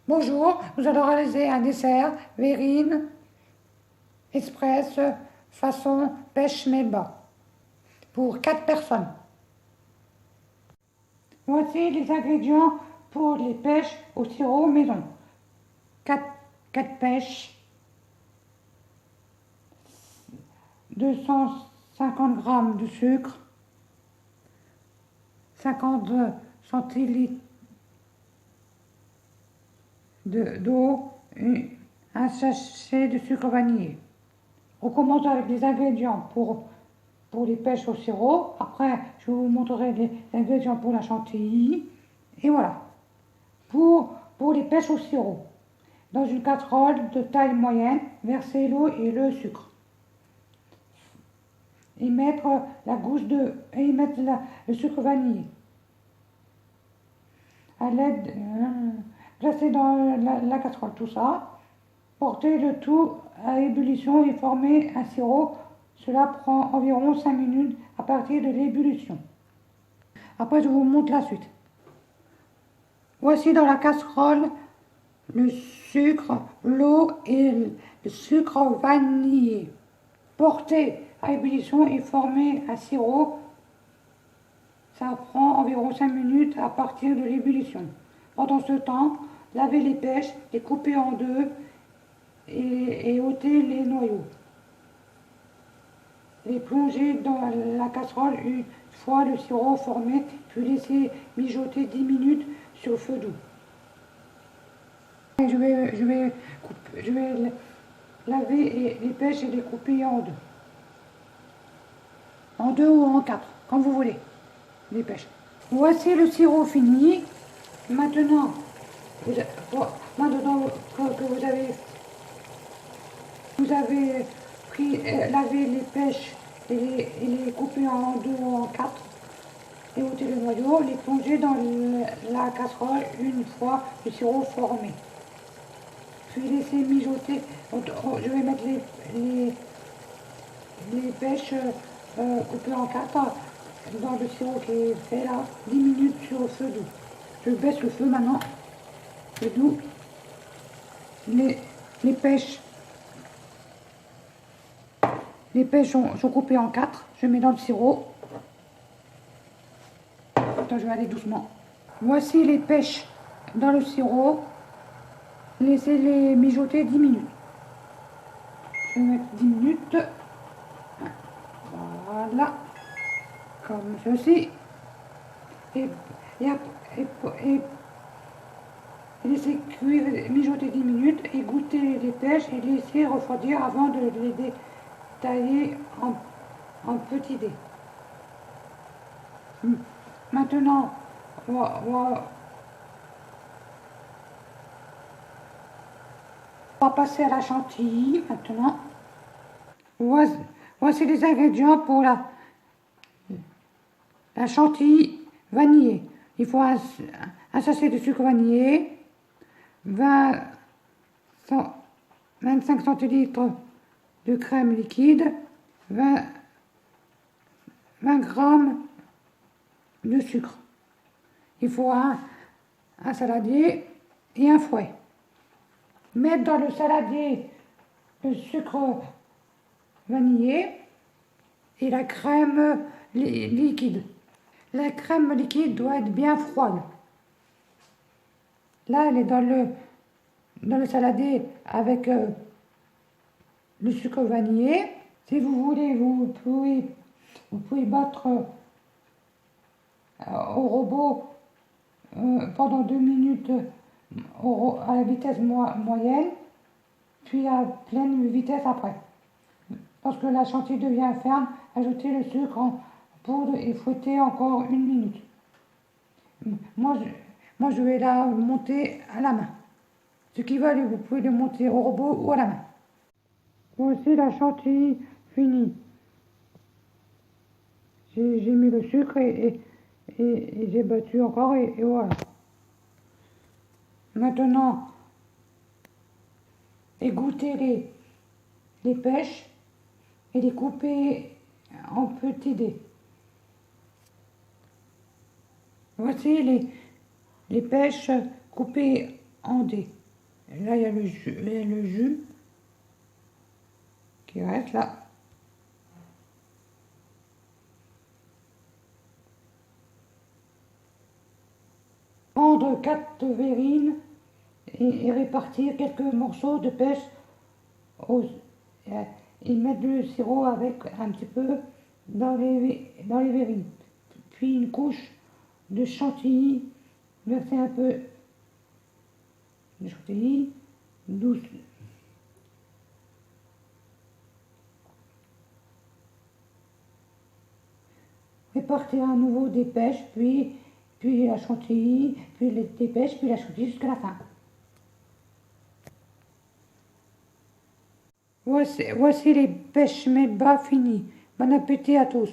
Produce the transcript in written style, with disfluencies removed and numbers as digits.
Bonjour, nous allons réaliser un dessert Verrine Express façon pêche melba pour 4 personnes. Voici les ingrédients pour les pêches au sirop maison. 4 pêches, 250 g de sucre, 50 centilitres d'eau, un sachet de sucre vanillé. On commence avec les ingrédients pour les pêches au sirop. Après, je vous montrerai les ingrédients pour la chantilly. Et voilà. Pour les pêches au sirop, dans une casserole de taille moyenne, verser l'eau et le sucre. Et mettre le sucre vanillé. À l'aide, placer dans la casserole tout ça. Porter le tout à ébullition et former un sirop. Cela prend environ 5 minutes à partir de l'ébullition. Après, je vous montre la suite. Voici dans la casserole le sucre, l'eau et le sucre vanillé. Porter à ébullition et former un sirop. Ça prend environ 5 minutes à partir de l'ébullition. Pendant ce temps, lavez les pêches, les couper en deux et ôter les noyaux. Les plonger dans la casserole une fois le sirop formé, puis laisser mijoter 10 minutes sur le feu doux. Je vais laver les pêches et les couper en deux. En deux ou en quatre, comme vous voulez, les pêches. Voici le sirop fini. Maintenant que vous avez lavé les pêches et les couper en deux ou en quatre et ôter le noyau, les plonger dans la casserole une fois le sirop formé. Puis laisser mijoter. Je vais mettre les pêches coupées en quatre dans le sirop qui est fait là, 10 minutes sur le feu doux. Je baisse le feu maintenant. Le doux. Les pêches sont coupées en quatre. Je mets dans le sirop. Attends, je vais aller doucement. Voici les pêches dans le sirop. Laissez-les mijoter 10 minutes. Je vais mettre 10 minutes. Voilà. Comme ceci. Et laisser cuire, mijoter 10 minutes et goûter les pêches et laisser refroidir avant de les détailler en petits dés. Maintenant, on va passer à la chantilly maintenant. Voici les ingrédients pour la chantilly vanillée. Il faut un sachet de sucre vanillé, 25 centilitres de crème liquide, 20 g de sucre. Il faut un saladier et un fouet. Mettre dans le saladier le sucre vanillé et la crème liquide. La crème liquide doit être bien froide. Là, elle est dans le saladier avec le sucre vanillé. Si vous voulez, vous pouvez battre au robot pendant 2 minutes à la vitesse moyenne, puis à pleine vitesse après. Lorsque la chantilly devient ferme, ajoutez le sucre en poudre et fouettez encore 1 minute. Moi, je vais la monter à la main. Ceux qui veulent, vous pouvez le monter au robot ou à la main. Voici la chantilly finie. J'ai mis le sucre et j'ai battu encore et voilà. Maintenant, égouttez les pêches et les couper en petits dés. Voici les pêches coupées en dés. Et là, il y a le jus qui reste là. Prendre 4 verrines et répartir quelques morceaux de pêche et mettre le sirop avec un petit peu dans les verrines. Puis une couche de chantilly, verser un peu de chantilly, douce. Répartir à nouveau des pêches, puis la chantilly, puis des pêches, puis la chantilly jusqu'à la fin. Voici les pêches mes bas finis. Bon appétit à tous.